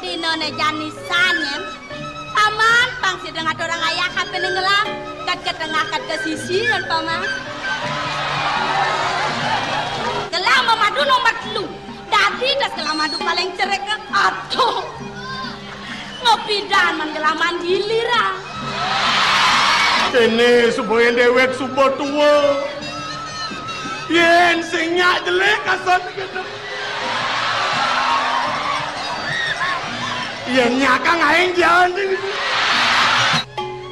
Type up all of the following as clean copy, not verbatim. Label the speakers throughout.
Speaker 1: dinone janisan yen. Paman pangsi dengan orang ayah kape nenggelam, kat ke tengah kat ke sisi dan paman. Gelam madu nomor 3. Dadi das gelam madu paling cerek ke atuh. Ngopidan man gelam mandilira.
Speaker 2: Kene supaya dewek subuh tua. Yen sing nyak jelek kasan gitu. Yen nyakang aing jalan ini.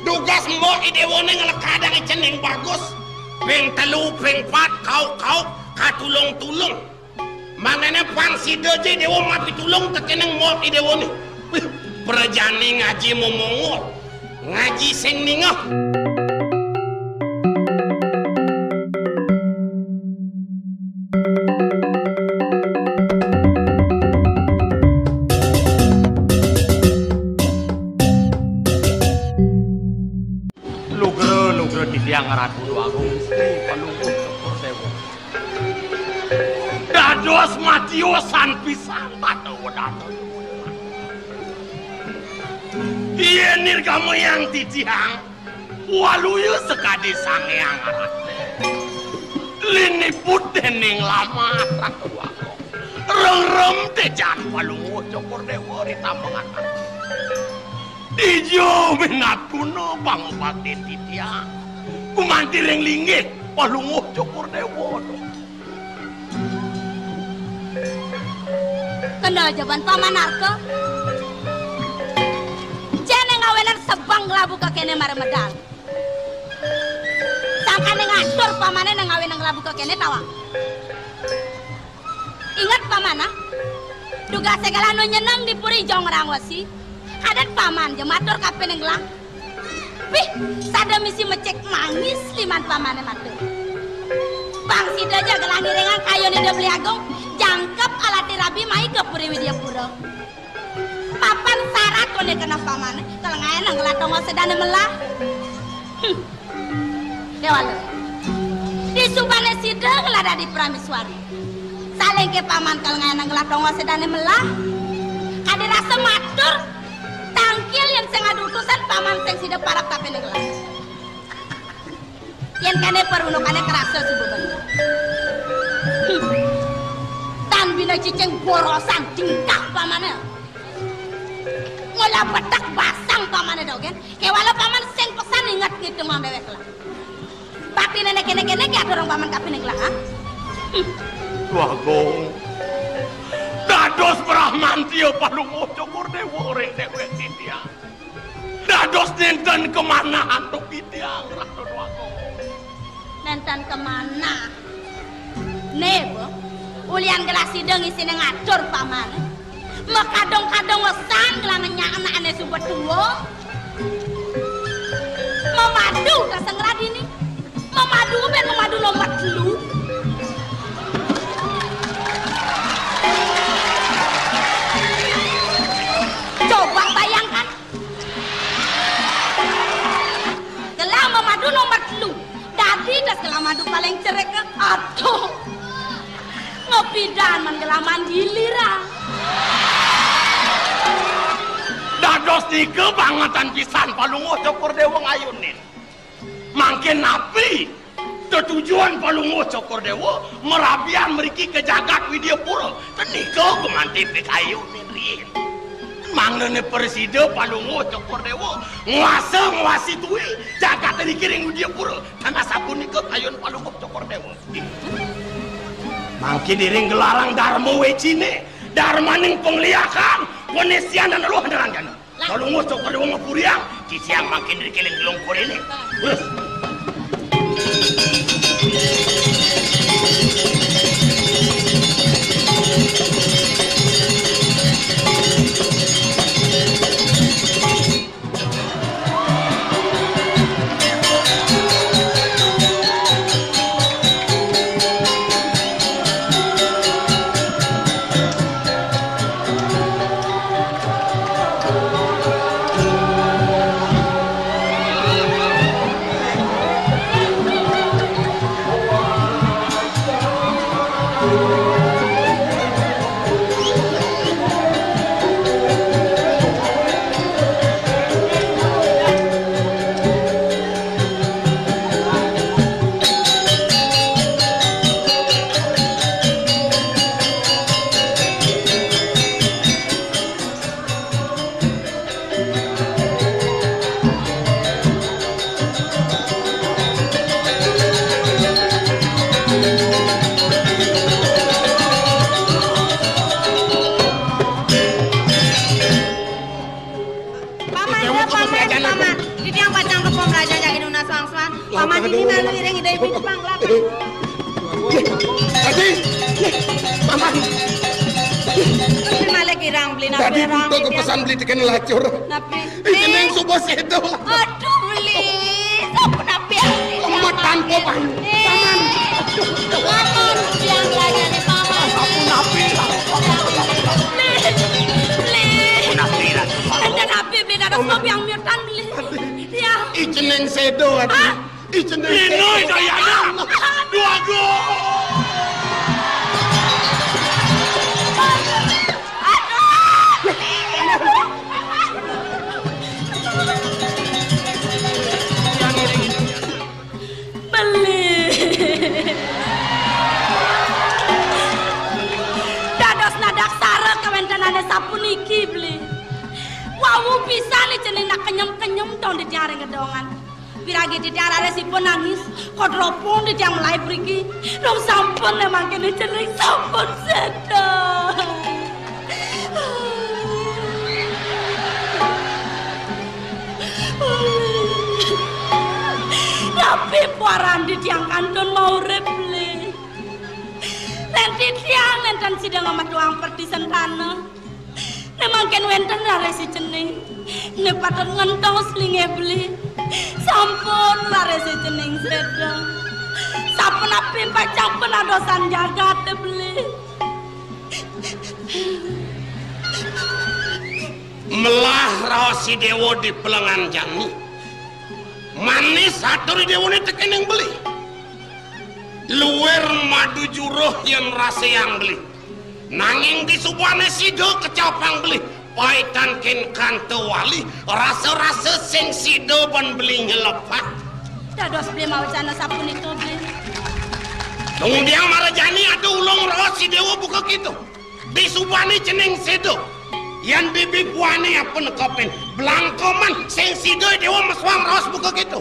Speaker 3: Tugas mbok idewone ngelekadang ceneng bagus. Ping 3, ping 4 kau katulung-tulung. Manene pangsi deje dewo mati tulung tekeneng mbok idewone. Perjane ngaji momongo. Ngaji sing ningah.
Speaker 2: Yang Ratu Agung istri Palungguh Syukur Dewa. Dados matiosan pisan batu-batu. Iya nirgamu yang titiang, waluyu sekadi sangeang rate. Lini putening lama Ratu Agung. Rem-rem tejan Palungguh Syukur Dewa ditambangan. Dijo minat kuno bangubakti titiang. Kumanti ring linggih Palungguh Syukur Dewa.
Speaker 1: Kendal jaban paman arko. Jene ngawenan sebang ngelabu ke kene maremedal. Sangkane ngatur pamane nang ngawen ngelabu ke kene tawa. Ingat pamana? Duga segala nu nyeneng di puri jong rangwasi. Kadet paman jematur kape nenglang. Wih, sada misi mecek nangis liman pamane matu. Bang sida aja gelangi rengang kayu ni beli agung, jangkep alati rabi mai ke puri widya pura. Papan syarat kone kena pamane, kalau ngayen nang ngelatong sedane melah. Dewala. Di subane sida ngelada di Prameswari. Saling ke paman kalau ngayen nang ngelatong sedane melah. Ada rasa matur. Tangkil yang sing adu utusan paman sing sida parap tapi nenggelam. Yen kene perunukane kerasa subuh. Tan bina ciceng borosan tingkah pamane. Ngolah betak basang pamane dogen. Kewala paman sing pesan ingat gitu mambewek lah. Bati nenek kene-kene ki ada orang paman kapi nenggelam ha?
Speaker 2: Wagong. Dados Brahmantio Palungguh Syukur Dewa ring dewek titiang. Dados nenten kemana antuk titiang Ratu Agung.
Speaker 1: Nenten kemana? Nebo, ulian gelas sideng isine ngatur paman. Mekadong-kadong wesan gelananya anak ane sumpah tua. Memadu kaseng radini. Memadu ben memadu nomor 3. Coba bayangkan. Gelam madu nomor 3. Dadi das gelam madu paling cerek ke atuh. Ngopidan man gelam mandilira.
Speaker 2: Dados di kebangetan pisan Palungguh Syukur Dewa ngayunin. Mangkin napi tujuan Palungguh Syukur Dewa merabian meriki ke jagat Widyapura. Tenika kemanti pikayunin rin. Manglene presiden Palungguh Syukur Dewa nguasi tuwi jagat dikiring Widyapura tanah sabun ikut ayun Palungguh Syukur Dewa. Mangki diring gelarang Dharma wecine Dharmaning pengliakan penesian dan roh derangana. Palungguh Syukur Dewa ngapuriang kisiang makin dikiling gelungkur ini. Wes.
Speaker 4: paman. Di tiang pacang ke pemraja jadi nuna suang-suang. Paman ini malu ireng ide ibu Jepang lah.
Speaker 3: Tadi, paman.
Speaker 4: Malah kirang beli napi
Speaker 3: Tadi
Speaker 4: orang.
Speaker 3: butuh kepesan beli tiket lacur.
Speaker 4: Napi.
Speaker 3: Jeneng subuh sedo.
Speaker 4: Aduh beli. Siapa napi yang
Speaker 3: Umat tanpa paman.
Speaker 4: Paman yang lainnya nih paman.
Speaker 2: Aku napi lah.
Speaker 1: Dan napi beli dados kopi yang miutan beli. Ya.
Speaker 3: Jeneng sedo adi. Jeneng
Speaker 2: Lino
Speaker 3: sedo.
Speaker 2: Dayana. Dua gol.
Speaker 1: Dados nadak sara kawentanane sapuniki beli. Wawu bisa nih jeneng nak kenyem-kenyem dong di tiang ngedongan. Piragi di tiang resipun nangis, kodropong di tiang mulai pergi. Dong sampun emang kene jeneng sampun sedang. Tapi puaran di tiang kantun mau repli. Nanti tiang enten sidang amat doang perdi sentana. Nemangken wenten rare si jeneng. Ne patut ngentong selinge beli. Sampun rare si jeneng sedang. Sampun api pacang penadosan jagat beli.
Speaker 3: Melah raos si dewo di pelengan jani. Manis atur dewo ini teken yang beli. Luwer madu juruh yang rasa yang beli. Nanging di subuhane sido kecapang beli. Paitan ken kante wali. Rasa-rasa sing sido ban beli nyelepat.
Speaker 1: Dados beli mau jana sapun itu beli.
Speaker 3: Kemudian marajani ada ulong raos si dewo buka gitu. Di subuhane jeneng sido. Yang bibi puane apa nekopin. Belangkoman sing sido dewo meswang raos buka gitu.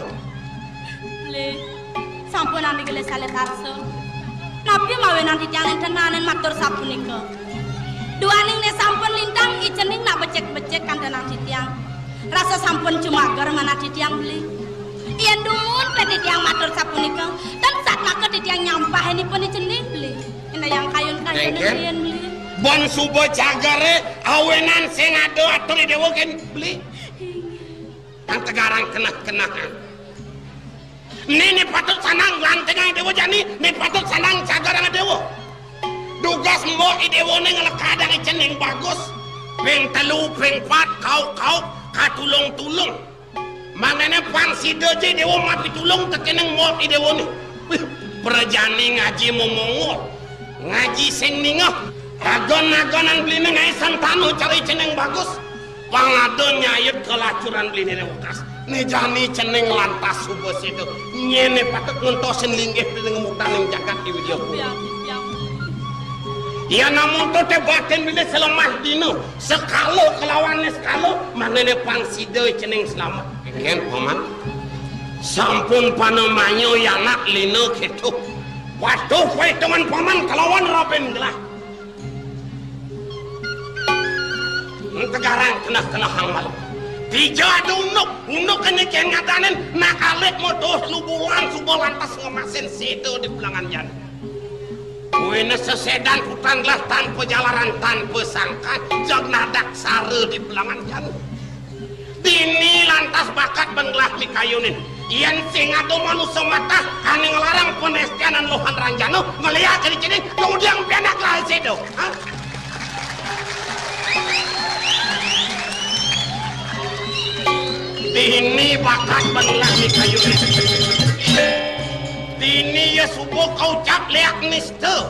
Speaker 1: Beli. Sampun andi gele salet arso. Napi mawe nanti jangan tenanen matur sapunika. Duaning ne sampun lintang icening nak becek-becek kantenan titiang. Rasa sampun cuma agar mana titiang beli. Yen dumun pe titiang matur sapunika. Dan saat maka titiang nyampah ini pun icening beli. Ina yang kayun-kayun yen beli.
Speaker 3: Bon subuh jagare awenan sing ado atur dewo ken beli. Ang tegarang kena-kena. Ini patut sanang lantengan dewo jani, ini patut sanang cagarang dewo. Dugas mo dewo ini ngelekadang jeneng bagus. Peng telu, peng pat, kau katulung-tulung. Manene pan si doje dewo mati tulung tekeneng mo dewo ini. Perjani ngaji momongol, ngaji sing ningah. Agon-agonan beli ngai santanu cari jeneng bagus. Pangadon nyayut kelacuran beli nene wakas. Nih jani ceneng lantas subuh situ. Nyene patut ngentosin linggih dengan mutan yang jagat di video. Ya namun tuh tebatin bila selemah dino. Sekalo kelawannya sekalo. Manene pangsido ceneng selamat. Ken paman. Sampun panamanyo yanak lino gitu. Waduh dengan paman kelawan Robin gelah. Tegarang kena hangmal. Tiga ada unuk kena kengatanen nak alik motor lubulan subuh lantas ngemasin situ di pelangan jalan. Wena sesedan putan lah tanpa jalaran tanpa sangka jag nadak sare di pelangan jalan. Dini lantas bakat benglah mikayunin. Iyan sing ada manusia mata kane ngelarang penestianan lohan ranjano ngeliat jadi kemudian pianak lah situ. Dini bakat belah ni kayu ni. Dini ya subuh kau cap liak niste.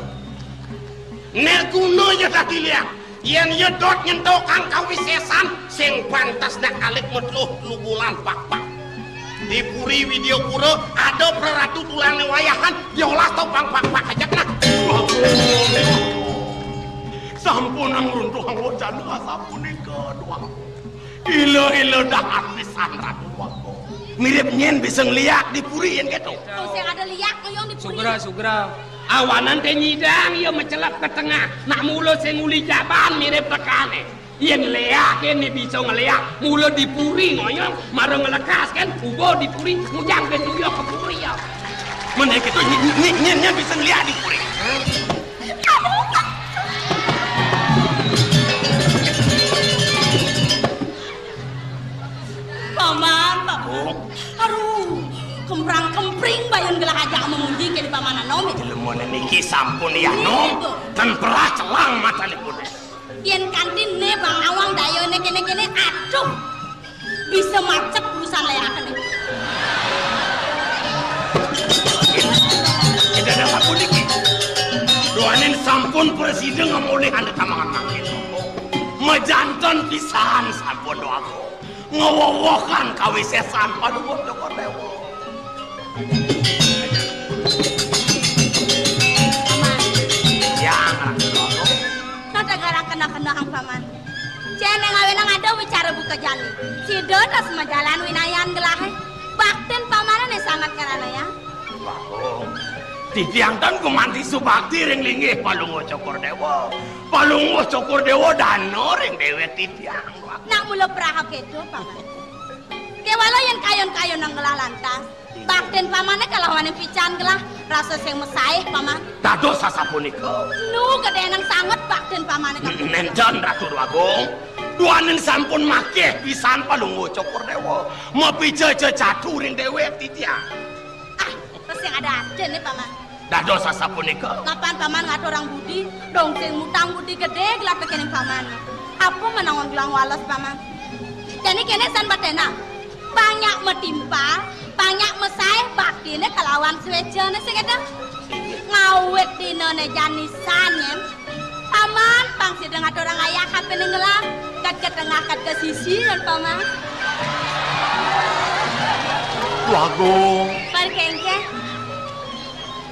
Speaker 3: Nerguno ya tadi liak. Yang ya dot nyentokan kau wisesan. Sing pantas nak alik metluh lubulan pak-pak. Di puri video pura ada peratu tulang wayahan. Diolah tau pang pak-pak aja nak.
Speaker 2: Sampun ang runtuh ang wajan sampun ni kedua. Ilo dahat pisan ratu wako. Mirip nyen bisa ngeliat di puri yang gitu.
Speaker 1: Terus yang ada liak ngoyong di puri.
Speaker 5: Sugra. Awanan teh nyidang ya mencelap ke tengah. Nak mulut sing uli jaban mirip tekane.
Speaker 3: yen leak kene bisa ngeleak mula dipuri ngoyong marang ngelekas kan uga dipuri mujang ben tuyok ke puri ya
Speaker 2: Menek itu nyen bisa ngeliat dipuri.
Speaker 1: Paman, aduh, kemprang-kempring bayan gelah aja menguji ke di pamanan nomi.
Speaker 2: Lemon niki sampun ya nom, dan perah celang mata lipun.
Speaker 1: Yen kantin ne bang awang dayo ne kene aduh, bisa macet urusan leakan nih.
Speaker 2: Tidak ada sampun niki. Doanin sampun presiden ngemulih anda tamangan makin. Mejantan pisan sampun doaku. Ngewowokan kawisesan paduh dokor dewa.
Speaker 1: Paman,
Speaker 2: Yang doaku.
Speaker 1: nada garang kena ang paman. Cene ngawenang ada bicara buka jali. Si dodas majalan winayan gelahe. Bakten pamanan yang sangat karana ya.
Speaker 2: Bakong. Titiangtan kumanti subakti ring linggih palungo cokor dewa. Palungo cokor dewa dano ring dewe titiang.
Speaker 1: Nak mula perahak itu paman. Kewalo yang kayon-kayon ang gelah lantas. Bakten pamannya kalawan yang pican gelah. Rasa sing mesaih paman.
Speaker 2: Dado sasapunika.
Speaker 1: Nu gede nang sangat bakten pamannya kan.
Speaker 2: Nenten Ratu Bagong. Duanin sampun makeh pisan palungo cokor dewa. Mapija jatuh ring dewe titiang.
Speaker 1: Ah, terus yang ada nih paman.
Speaker 2: Dado sasapunika.
Speaker 1: Ngapain paman ngatur orang budi? Dong sing mutang budi gede gelah pekening paman. Apa menangon gelang walas paman? Jadi kene san batena. Banyak metimpa, banyak mesai baktine kelawan swejane sing ada. Ngawet dinone janisan yen. Paman pangsi dengan orang ayah kape ngelam, kat ke tengah kat ke sisi dan paman.
Speaker 2: Bagong.
Speaker 1: Perkengke.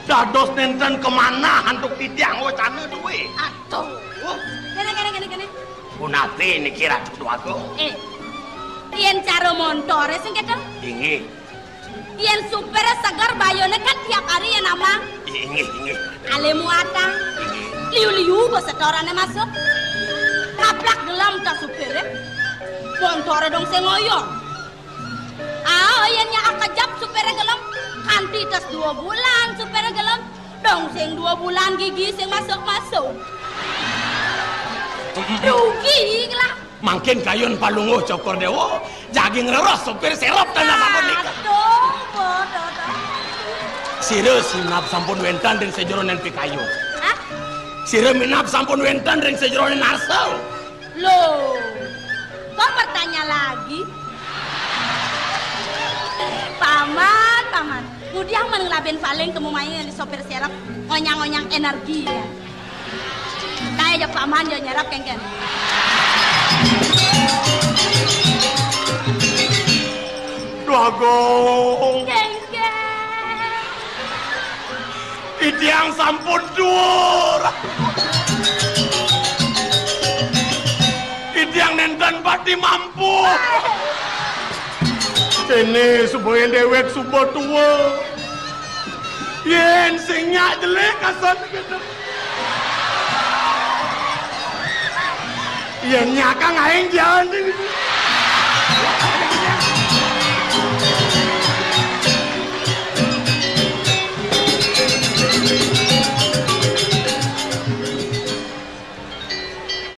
Speaker 2: Dados nenten kemana hantuk titiang wacana duwe.
Speaker 1: Atuh. Kene.
Speaker 2: Kunate niki Ratu Bagong.
Speaker 1: Yen cara montore sing kata.
Speaker 2: Inggih.
Speaker 1: Yen super segar bayone kan tiap hari ya nama.
Speaker 2: Inggih.
Speaker 1: Ale muata. Liu-liu go setorane masuk. Kaplak gelam ta supere. Montore dong sing ngoyo. Yen nya akajap supere gelam. Kanti tas 2 bulan supere gelam. Dong sing 2 bulan gigi sing masuk-masuk. Rugi lah.
Speaker 2: Mangkin kayon palungo cokor dewa. Jaging reros sopir serap tanah sampun nikah.
Speaker 1: Aduh, bodoh.
Speaker 2: Sire sinap sampun wentan ring sejronen pikayu.
Speaker 1: Hah?
Speaker 2: Sire minap sampun wentan ring sejronen arsal.
Speaker 1: Loh, kok bertanya lagi? Paman. Mudiang mengelabin paling kemumain yang di sopir serap ngonyang-ngonyang energi ya. Kaya aja paman dia nyerap kengken.
Speaker 2: Bagong.
Speaker 1: Kengken.
Speaker 2: Itiang sampun dur. Itiang nenten pati mampu. Kene supaya dewek subuh tua. Yen sing nyak jelek asan gitu. Yen nyakang aing jalan ini.